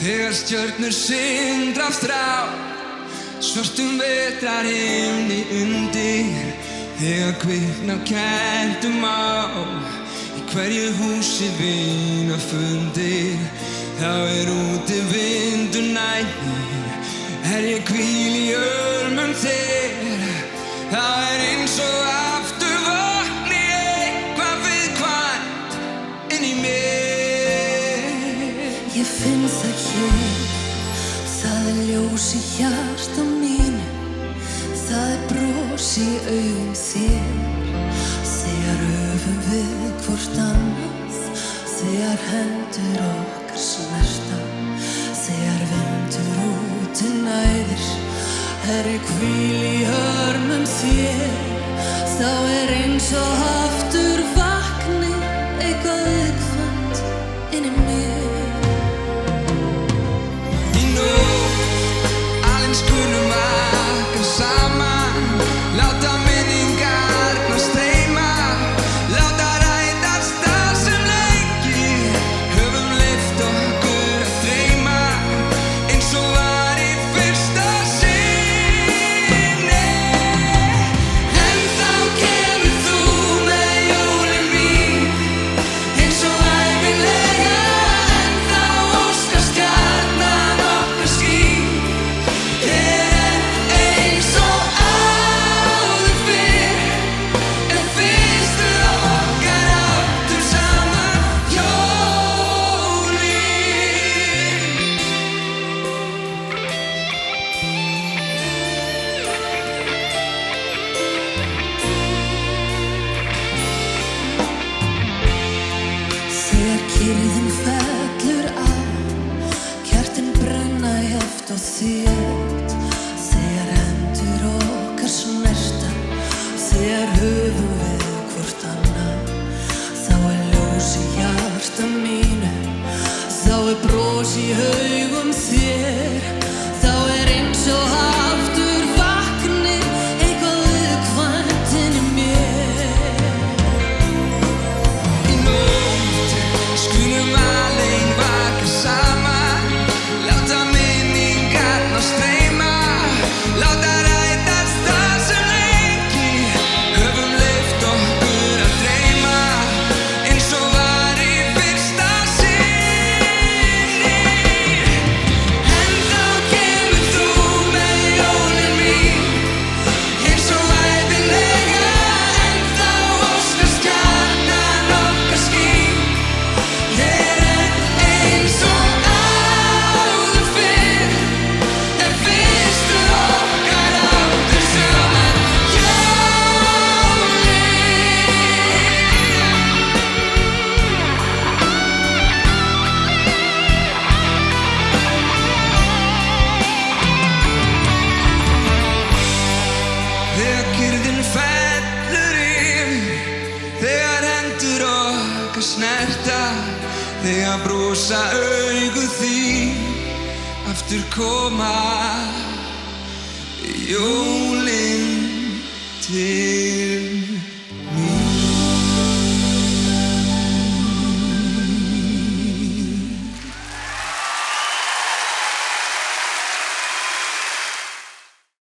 Þegar stjörnur sindra af strá, svörtum vetrarhimni undir. Þegar kviknar kertum á, í hverju húsi vinafundir. Þá úti vindur nætur, ég hvíl í örmum þér. Þá eins og aftur vakni eitthvað viðkvæmt inn í mér. Ég finn það hér, það ljós í hjarta mínu, það bros í augum þér. Þegar öfum við hvort annað, þegar hendur okkar snerta, þegar vindur úti næðir, ég hvíl í örmum þér. Þá eins og aftur vakni eitthvað viðkvæmt inn í mér. Í nótt, aðeins skulum vaka saman, láta minningarnar streyma, láta rætast það sem lengi höfum leyft okkur að dreyma, eins og var í fyrsta sinni. En þá kemur þú með jólin mín, eins og ævinlega, en þá óskar stjarnan okkar skín. Eins og áður fyrr, en fyrstu okkar áttum saman jólin. Þegar kyrrðin fellur á, kertin brenna jafnt og þétt. Þegar hendur okkar snerta, þegar höfum við hvort annað, þá ljós í hjarta mínu, þá bros í augum þér. Þá eins og aftur vakni eitthvað viðkvæmt inn í mér. Í nótt, skulum alein vaka saman, láta minningarnar streyma, láta rætast það sem lengi höfum leyft okkur að dreyma, eins og var í fyrsta sinni. En þá kemur þú með jólin mín, eins og ævinlega, en þá óskar stjarnan okkar skín. Eins og áður fyrr, en fyrstu okkar áttum saman jólin. Þegar kyrrðin fellur yfir, þegar hendur okkar snerta, þegar brosa augu þín aftur koma, jólin til